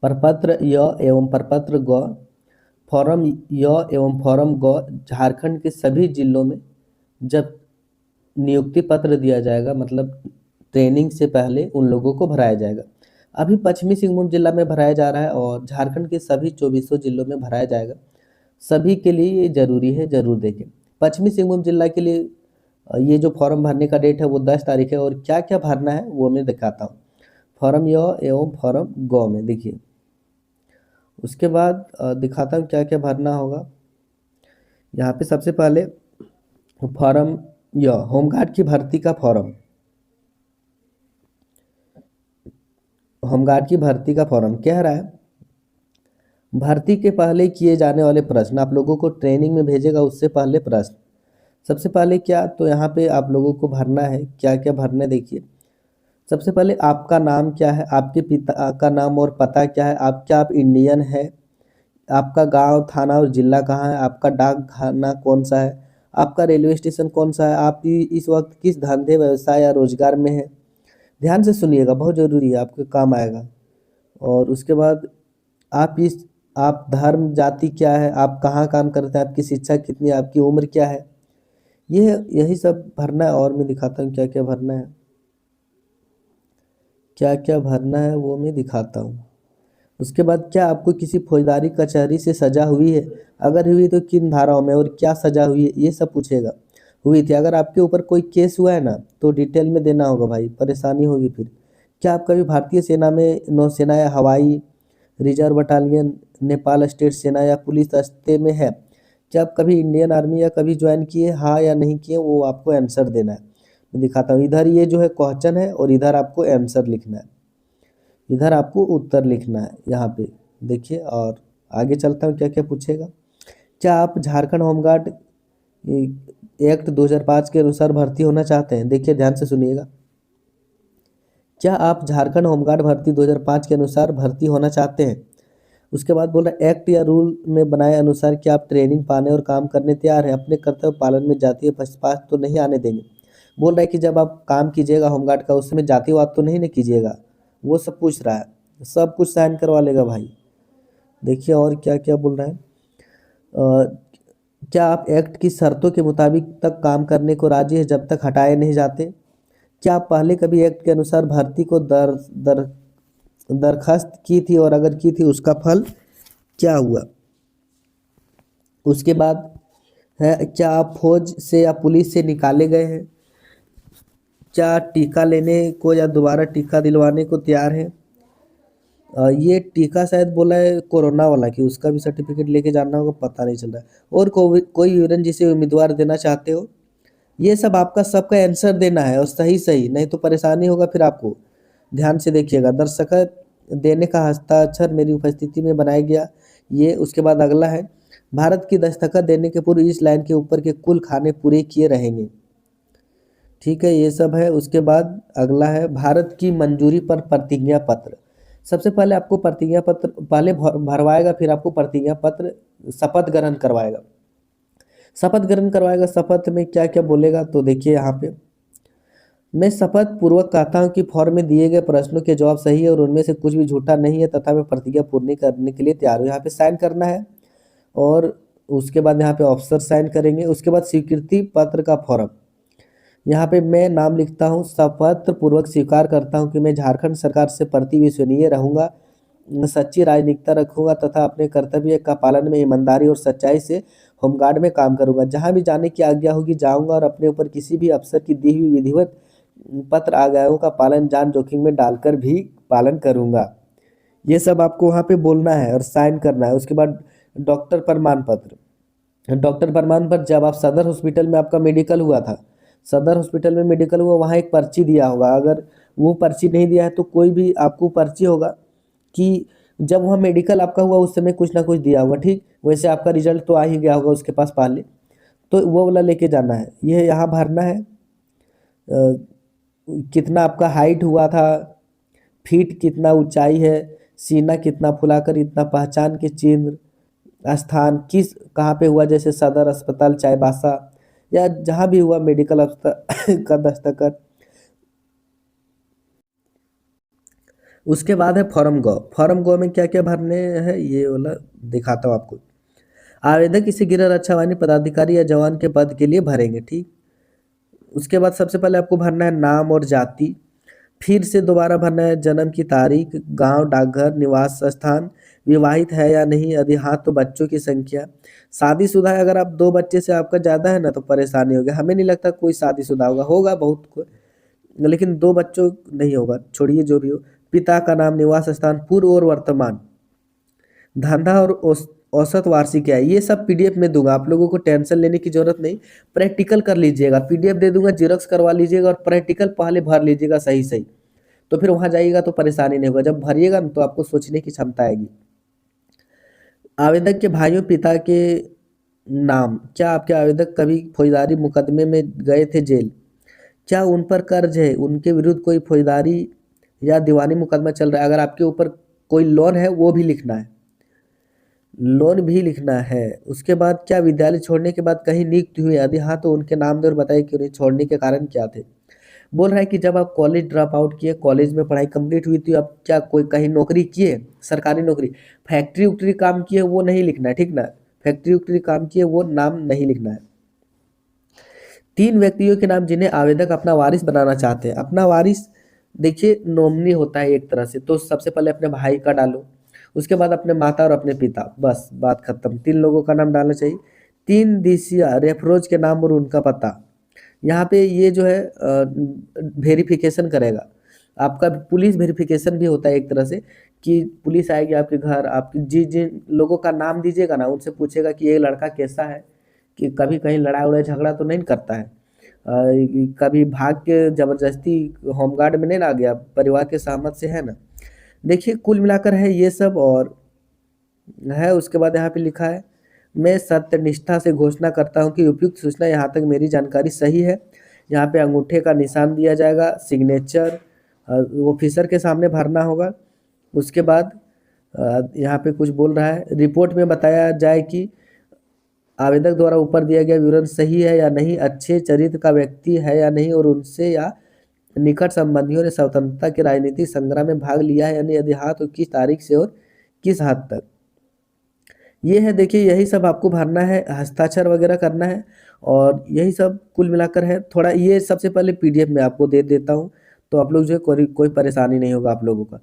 प्रपत्र य एवं प्रपत्र ग, फॉर्म य एवं फॉर्म ग झारखंड के सभी जिलों में जब नियुक्ति पत्र दिया जाएगा, मतलब ट्रेनिंग से पहले उन लोगों को भराया जाएगा। अभी पश्चिमी सिंहभूम जिला में भराया जा रहा है और झारखंड के सभी 24 जिलों में भराया जाएगा। सभी के लिए ये जरूरी है, जरूर देखें। पश्चिमी सिंहभूम जिला के लिए ये जो फॉर्म भरने का डेट है वो 10 तारीख है, और क्या क्या भरना है वो मैं दिखाता हूँ। फॉर्म य एवं फॉर्म ग में देखिए, उसके बाद दिखाता हूँ क्या क्या भरना होगा। यहाँ पे सबसे पहले फॉर्म य होमगार्ड की भर्ती का फॉर्म, होमगार्ड की भर्ती का फॉर्म कह रहा है भर्ती के पहले किए जाने वाले प्रश्न, आप लोगों को ट्रेनिंग में भेजेगा उससे पहले प्रश्न। सबसे पहले क्या, तो यहाँ पे आप लोगों को भरना है, क्या क्या भरना है देखिए। सबसे पहले आपका नाम क्या है, आपके पिता का नाम और पता क्या है, आप इंडियन है, आपका गांव, थाना और जिला कहाँ है, आपका डाक खाना कौन सा है, आपका रेलवे स्टेशन कौन सा है, आप इस वक्त किस धंधे व्यवसाय या रोजगार में है। ध्यान से सुनिएगा, बहुत ज़रूरी है, आपके काम आएगा। और उसके बाद आप धर्म जाति क्या है, आप कहाँ काम करते हैं, आपकी शिक्षा कितनी है, आपकी उम्र क्या है, ये यही सब भरना है। और मैं दिखाता हूँ क्या क्या भरना है, क्या क्या भरना है वो मैं दिखाता हूँ। उसके बाद क्या आपको किसी फौजदारी कचहरी से सजा हुई है, अगर हुई तो किन धाराओं में और क्या सजा हुई है, ये सब पूछेगा। हुई थी, अगर आपके ऊपर कोई केस हुआ है ना तो डिटेल में देना होगा भाई, परेशानी होगी फिर। क्या आप कभी भारतीय सेना में, नौसेना या हवाई रिजर्व बटालियन, नेपाल स्टेट सेना या पुलिस दस्ते में है? क्या आप कभी इंडियन आर्मी या कभी ज्वाइन किए, हाँ या नहीं किए, वो आपको आंसर देना है। मैं दिखाता हूँ, इधर ये जो है क्वेश्चन है और इधर आपको आंसर लिखना है, इधर आपको उत्तर लिखना है यहाँ पे देखिए। और आगे चलता हूँ क्या क्या पूछेगा। क्या आप झारखंड होमगार्ड एक्ट 2005 के अनुसार भर्ती होना चाहते हैं? देखिए ध्यान से सुनिएगा। क्या आप झारखंड होमगार्ड भर्ती 2005 के अनुसार भर्ती होना चाहते हैं? उसके बाद बोल रहा है एक्ट या रूल में बनाए अनुसार क्या आप ट्रेनिंग पाने और काम करने तैयार हैं? अपने कर्तव्य पालन में जातीय पक्षपात तो नहीं आने देंगे। बोल रहा है कि जब आप काम कीजिएगा होमगार्ड का, उसमें जातिवाद तो नहीं ना कीजिएगा, वो सब पूछ रहा है। सब कुछ साइन करवा लेगा भाई। देखिए और क्या क्या बोल रहा है। क्या आप एक्ट की शर्तों के मुताबिक तक काम करने को राजी है जब तक हटाए नहीं जाते? क्या आप पहले कभी एक्ट के अनुसार भर्ती को दरखास्त की थी, और अगर की थी उसका फल क्या हुआ? उसके बाद है, क्या आप फौज से या पुलिस से निकाले गए हैं? क्या टीका लेने को या दोबारा टीका दिलवाने को तैयार हैं? ये टीका शायद बोला है कोरोना वाला, कि उसका भी सर्टिफिकेट लेके जाना होगा, पता नहीं चल रहा है। और कोई विवरण जिसे उम्मीदवार देना चाहते हो? ये सब आपका सबका आंसर देना है, और सही सही, नहीं तो परेशानी होगा फिर आपको। ध्यान से देखिएगा। दस्तखत देने का हस्ताक्षर मेरी उपस्थिति में बनाया गया, ये। उसके बाद अगला है, भारत की दस्तखत देने के पूर्व इस लाइन के ऊपर के कुल खाने पूरे किए रहेंगे। ठीक है, ये सब है। उसके बाद अगला है, भारत की मंजूरी पर प्रतिज्ञा पत्र। सबसे पहले आपको प्रतिज्ञा पत्र पहले भरवाएगा, फिर आपको प्रतिज्ञा पत्र, शपथ ग्रहण करवाएगा। शपथ ग्रहण करवाएगा, शपथ में क्या क्या बोलेगा तो देखिए यहाँ पे, मैं शपथ पूर्वक कहता हूँ कि फॉर्म में दिए गए प्रश्नों के जवाब सही है और उनमें से कुछ भी झूठा नहीं है, तथा मैं प्रतिज्ञा पूर्ण करने के लिए तैयार हूँ। यहाँ पे साइन करना है, और उसके बाद यहाँ पे ऑफिसर साइन करेंगे। उसके बाद स्वीकृति पत्र का फॉर्म, यहाँ पे मैं नाम लिखता हूँ, शपथ पूर्वक स्वीकार करता हूँ कि मैं झारखंड सरकार से प्रति विश्वसनीय रहूंगा, सच्ची राजनीतिकता रखूंगा तथा अपने कर्तव्य का पालन में ईमानदारी और सच्चाई से होमगार्ड में काम करूंगा। जहां भी जाने की आज्ञा होगी जाऊंगा, और अपने ऊपर किसी भी अफसर की दी हुई विधिवत पत्र आज्ञाओं का पालन जान जोखिम में डालकर भी पालन करूंगा। ये सब आपको वहाँ पे बोलना है और साइन करना है। उसके बाद डॉक्टर प्रमाण पत्र, डॉक्टर प्रमाण पत्र, जब आप सदर हॉस्पिटल में आपका मेडिकल हुआ था, सदर हॉस्पिटल में मेडिकल हुआ, वहाँ एक पर्ची दिया होगा। अगर वो पर्ची नहीं दिया है तो कोई भी आपको पर्ची होगा कि जब वहाँ मेडिकल आपका हुआ उस समय कुछ ना कुछ दिया होगा। ठीक वैसे आपका रिजल्ट तो आ ही गया होगा उसके पास पहले, तो वो वाला लेके जाना है। ये यहाँ भरना है, कितना आपका हाइट हुआ था, फीट कितना ऊंचाई है, सीना कितना फुलाकर इतना, पहचान के चिन्ह, स्थान किस कहाँ पे हुआ, जैसे सदर अस्पताल, चाईबासा, या जहाँ भी हुआ मेडिकल अफसर का दस्तखत। उसके बाद है फॉर्म गौ। फॉर्म गौ में क्या क्या भरने हैं ये वाला दिखाता हूँ आपको। आवेदक इसे गृह रक्षा वाहिनी पदाधिकारी या जवान के पद के लिए भरेंगे, ठीक। उसके बाद सबसे पहले आपको भरना है नाम और जाति। फिर से दोबारा भरना है जन्म की तारीख, गांव, डाकघर, निवास स्थान, विवाहित है या नहीं, यदि हाँ तो बच्चों की संख्या। शादीशुदा है, अगर आप 2 बच्चे से आपका ज़्यादा है ना तो परेशानी होगी। हमें नहीं लगता कोई शादीशुदा होगा, होगा बहुत को, लेकिन 2 बच्चों नहीं होगा, छोड़िए जो भी हो। पिता का नाम, निवास स्थान, पूर्व और वर्तमान, धंधा और औसत वार्षिक आय, ये सब पीडीएफ में दूंगा, आप लोगों को टेंशन लेने की जरूरत नहीं। प्रैक्टिकल कर लीजिएगा, पीडीएफ दे दूंगा, जेरॉक्स करवा लीजिएगा और प्रैक्टिकल पहले भर लीजिएगा सही सही। तो फिर वहां जाइएगा तो परेशानी नहीं होगा। जब भरिएगा ना तो आपको सोचने की क्षमता आएगी। आवेदक के भाइयों पिता के नाम, क्या आपके आवेदक कभी फौजदारी मुकदमे में गए थे जेल? क्या उन पर कर्ज है, उनके विरुद्ध कोई फौजदारी या दीवानी मुकदमा चल रहा है? अगर आपके ऊपर कोई लोन है वो भी लिखना है, लोन भी लिखना है। उसके बाद क्या विद्यालय छोड़ने के बाद कहीं नियुक्त हुए, यदि हाँ तो उनके नाम दे और बताइए कि उन्हें छोड़ने के कारण क्या थे। बोल रहा है कि जब आप कॉलेज ड्रॉप आउट किए, कॉलेज में पढ़ाई कंप्लीट हुई थी, आप क्या कोई कहीं नौकरी किए, सरकारी नौकरी, फैक्ट्री उक्ट्री काम किए, वो नहीं लिखना है, ठीक ना। फैक्ट्री उक्ट्री काम किए वो नाम नहीं लिखना है। 3 व्यक्तियों के नाम जिन्हें आवेदक अपना वारिस बनाना चाहते हैं। अपना वारिस देखिए नॉमिनी होता है एक तरह से, तो सबसे पहले अपने भाई का डालो, उसके बाद अपने माता और अपने पिता, बस बात खत्म। 3 लोगों का नाम डालना चाहिए। 3 दिशिया रेफरोज के नाम और उनका पता। यहाँ पे ये जो है वेरिफिकेशन करेगा आपका, पुलिस वेरिफिकेशन भी होता है एक तरह से, कि पुलिस आएगी आपके घर, आपकी जिन लोगों का नाम दीजिएगा ना उनसे पूछेगा कि ये लड़का कैसा है, कि कभी कहीं लड़ाई उड़ाई झगड़ा तो नहीं करता है, कभी भाग के जबरदस्ती होमगार्ड में नहीं ना गया, परिवार के सहमत से है ना। देखिए कुल मिलाकर है ये सब और है। उसके बाद यहाँ पे लिखा है, मैं सत्यनिष्ठा से घोषणा करता हूँ कि उपयुक्त सूचना यहाँ तक मेरी जानकारी सही है। यहाँ पे अंगूठे का निशान दिया जाएगा, सिग्नेचर ऑफिसर के सामने भरना होगा। उसके बाद यहाँ पे कुछ बोल रहा है, रिपोर्ट में बताया जाए कि आवेदक द्वारा ऊपर दिया गया विवरण सही है या नहीं, अच्छे चरित्र का व्यक्ति है या नहीं, और उनसे या निकट संबंधियों ने स्वतंत्रता के राजनीतिक संग्राम में भाग लिया है या नहीं, यदि हाँ तो किस तारीख से और किस हद तक। ये है, देखिए यही सब आपको भरना है, हस्ताक्षर वगैरह करना है, और यही सब कुल मिलाकर है। थोड़ा ये सबसे पहले पीडीएफ में आपको दे देता हूँ, तो आप लोग जो है कोई परेशानी नहीं होगा आप लोगों का।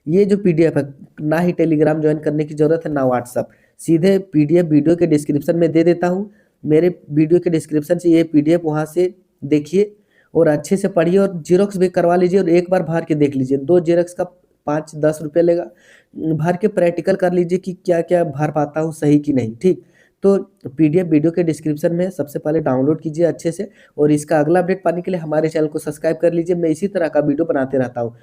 ये जो पीडीएफ है, ना ही टेलीग्राम ज्वाइन करने की जरूरत है ना व्हाट्सअप, सीधे पीडीएफ वीडियो के डिस्क्रिप्शन में दे देता हूँ। मेरे वीडियो के डिस्क्रिप्शन से ये पीडीएफ वहाँ से देखिए और अच्छे से पढ़िए, और जीरोक्स भी करवा लीजिए और एक बार भर के देख लीजिए। 2 जीरोक्स का 5-10 रुपये लेगा। भर के प्रैक्टिकल कर लीजिए कि क्या क्या भर पाता हूँ सही कि नहीं, ठीक। तो पीडीएफ वीडियो के डिस्क्रिप्शन में सबसे पहले डाउनलोड कीजिए अच्छे से, और इसका अगला अपडेट पाने के लिए हमारे चैनल को सब्सक्राइब कर लीजिए। मैं इसी तरह का वीडियो बनाते रहता हूँ,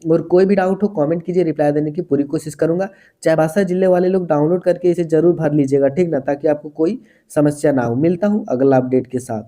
और कोई भी डाउट हो कमेंट कीजिए, रिप्लाई देने की पूरी कोशिश करूंगा। चाईबासा जिले वाले लोग डाउनलोड करके इसे जरूर भर लीजिएगा, ठीक ना, ताकि आपको कोई समस्या ना हो। मिलता हूँ अगला अपडेट के साथ।